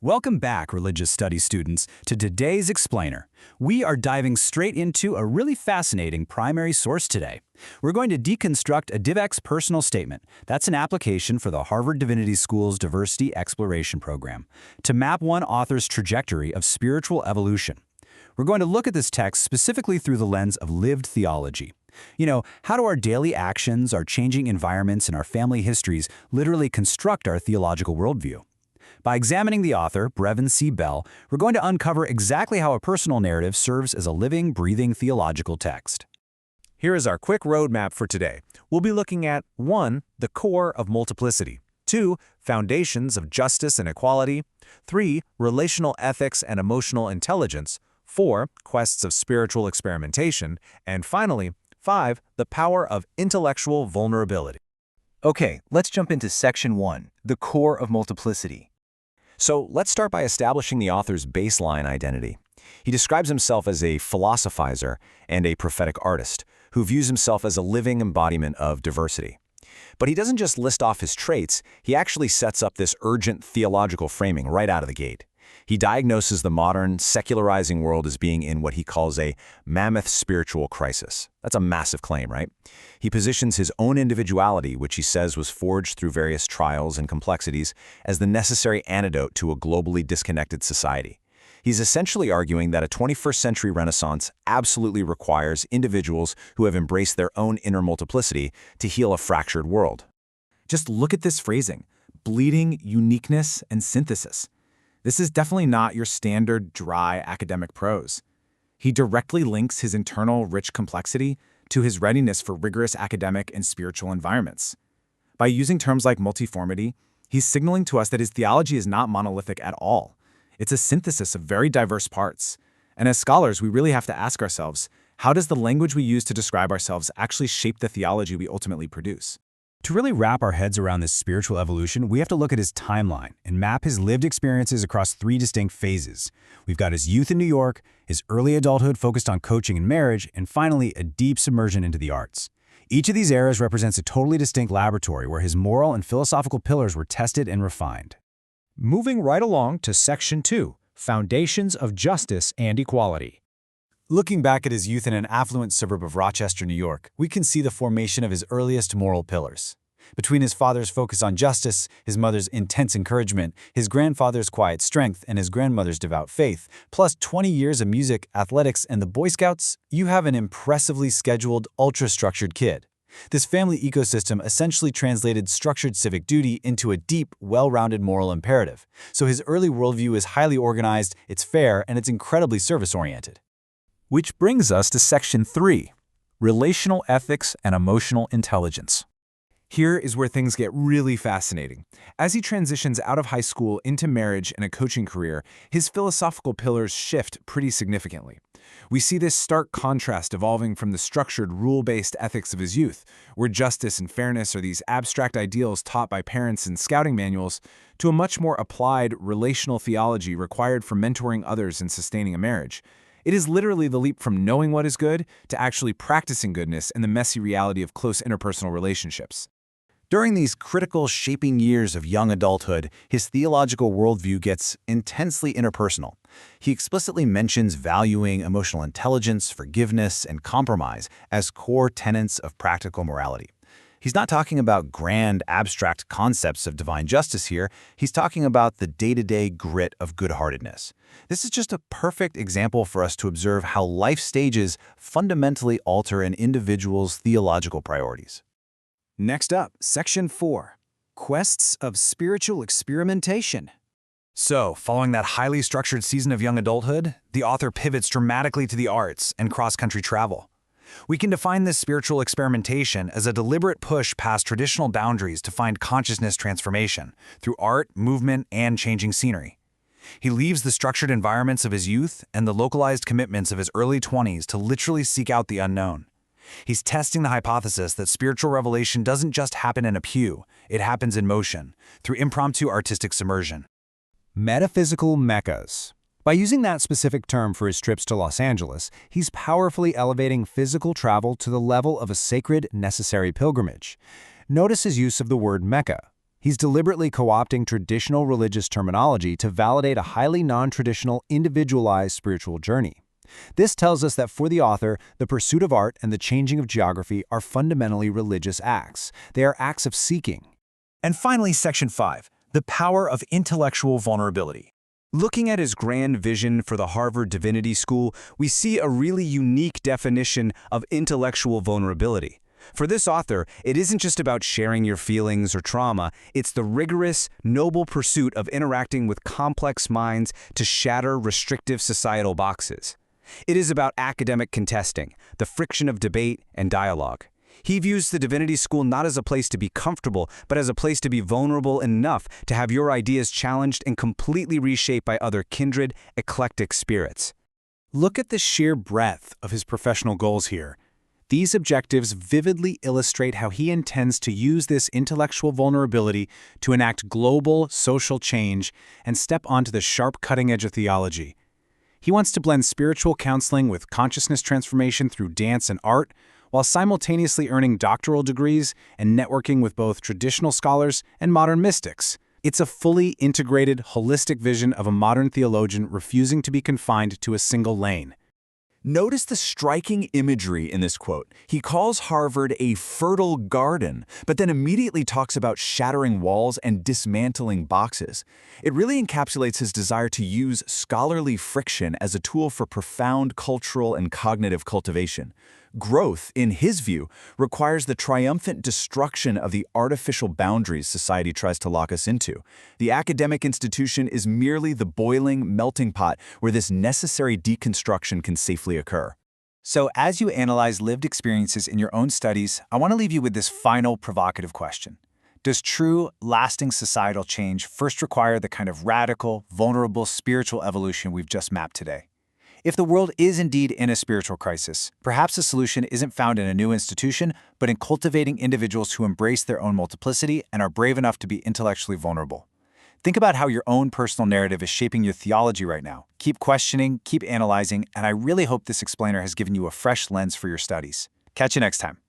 Welcome back, religious studies students, to today's Explainer. We are diving straight into a really fascinating primary source today. We're going to deconstruct a DivX personal statement. That's an application for the Harvard Divinity School's Diversity Exploration Program to map one author's trajectory of spiritual evolution. We're going to look at this text specifically through the lens of lived theology. How do our daily actions, our changing environments, and our family histories literally construct our theological worldview? By examining the author, Brevin C. Bell, we're going to uncover exactly how a personal narrative serves as a living, breathing theological text. Here is our quick roadmap for today. We'll be looking at 1. The core of multiplicity, 2. Foundations of justice and equality, 3. Relational ethics and emotional intelligence, 4. Quests of spiritual experimentation, and finally, 5. The power of intellectual vulnerability. Okay, let's jump into Section 1, the core of multiplicity. So let's start by establishing the author's baseline identity. He describes himself as a philosophizer and a prophetic artist who views himself as a living embodiment of diversity. But he doesn't just list off his traits, he actually sets up this urgent theological framing right out of the gate. He diagnoses the modern, secularizing world as being in what he calls a mammoth spiritual crisis. That's a massive claim, right? He positions his own individuality, which he says was forged through various trials and complexities, as the necessary antidote to a globally disconnected society. He's essentially arguing that a 21st century Renaissance absolutely requires individuals who have embraced their own inner multiplicity to heal a fractured world. Just look at this phrasing: bleeding uniqueness and synthesis. This is definitely not your standard dry academic prose. He directly links his internal rich complexity to his readiness for rigorous academic and spiritual environments. By using terms like multiformity, he's signaling to us that his theology is not monolithic at all. It's a synthesis of very diverse parts. And as scholars, we really have to ask ourselves, how does the language we use to describe ourselves actually shape the theology we ultimately produce? To really wrap our heads around this spiritual evolution, we have to look at his timeline and map his lived experiences across 3 distinct phases. We've got his youth in New York, his early adulthood focused on coaching and marriage, and finally, a deep submersion into the arts. Each of these eras represents a totally distinct laboratory where his moral and philosophical pillars were tested and refined. Moving right along to Section 2, Foundations of Justice and Equality. Looking back at his youth in an affluent suburb of Rochester, New York, we can see the formation of his earliest moral pillars. Between his father's focus on justice, his mother's intense encouragement, his grandfather's quiet strength, and his grandmother's devout faith, plus 20 years of music, athletics, and the Boy Scouts, you have an impressively scheduled, ultra-structured kid. This family ecosystem essentially translated structured civic duty into a deep, well-rounded moral imperative. So his early worldview is highly organized, it's fair, and it's incredibly service-oriented. Which brings us to Section 3, Relational Ethics and Emotional Intelligence. Here is where things get really fascinating. As he transitions out of high school into marriage and a coaching career, his philosophical pillars shift pretty significantly. We see this stark contrast evolving from the structured, rule-based ethics of his youth, where justice and fairness are these abstract ideals taught by parents and scouting manuals, to a much more applied, relational theology required for mentoring others and sustaining a marriage. It is literally the leap from knowing what is good to actually practicing goodness in the messy reality of close interpersonal relationships. During these critical shaping years of young adulthood, his theological worldview gets intensely interpersonal. He explicitly mentions valuing emotional intelligence, forgiveness, and compromise as core tenets of practical morality. He's not talking about grand, abstract concepts of divine justice here. He's talking about the day-to-day grit of good-heartedness. This is just a perfect example for us to observe how life stages fundamentally alter an individual's theological priorities. Next up, Section 4, Quests of Spiritual Experimentation. So, following that highly structured season of young adulthood, the author pivots dramatically to the arts and cross-country travel. We can define this spiritual experimentation as a deliberate push past traditional boundaries to find consciousness transformation through art, movement, and changing scenery. He leaves the structured environments of his youth and the localized commitments of his early 20s to literally seek out the unknown. He's testing the hypothesis that spiritual revelation doesn't just happen in a pew, it happens in motion, through impromptu artistic submersion. Metaphysical meccas. By using that specific term for his trips to Los Angeles, he's powerfully elevating physical travel to the level of a sacred, necessary pilgrimage. Notice his use of the word Mecca. He's deliberately co-opting traditional religious terminology to validate a highly non-traditional, individualized spiritual journey. This tells us that for the author, the pursuit of art and the changing of geography are fundamentally religious acts. They are acts of seeking. And finally, Section 5, the power of intellectual vulnerability. Looking at his grand vision for the Harvard Divinity School, we see a really unique definition of intellectual vulnerability. For this author, it isn't just about sharing your feelings or trauma, it's the rigorous, noble pursuit of interacting with complex minds to shatter restrictive societal boxes. It is about academic contesting, the friction of debate and dialogue. He views the Divinity School not as a place to be comfortable, but as a place to be vulnerable enough to have your ideas challenged and completely reshaped by other kindred, eclectic spirits. Look at the sheer breadth of his professional goals here. These objectives vividly illustrate how he intends to use this intellectual vulnerability to enact global social change and step onto the sharp cutting edge of theology. He wants to blend spiritual counseling with consciousness transformation through dance and art, while simultaneously earning doctoral degrees and networking with both traditional scholars and modern mystics. It's a fully integrated, holistic vision of a modern theologian refusing to be confined to a single lane. Notice the striking imagery in this quote. He calls Harvard a fertile garden, but then immediately talks about shattering walls and dismantling boxes. It really encapsulates his desire to use scholarly friction as a tool for profound cultural and cognitive cultivation. Growth, in his view, requires the triumphant destruction of the artificial boundaries society tries to lock us into. The academic institution is merely the boiling, melting pot where this necessary deconstruction can safely occur. So as you analyze lived experiences in your own studies, I want to leave you with this final provocative question. Does true, lasting societal change first require the kind of radical, vulnerable spiritual evolution we've just mapped today? If the world is indeed in a spiritual crisis, perhaps the solution isn't found in a new institution, but in cultivating individuals who embrace their own multiplicity and are brave enough to be intellectually vulnerable. Think about how your own personal narrative is shaping your theology right now. Keep questioning, keep analyzing, and I really hope this explainer has given you a fresh lens for your studies. Catch you next time.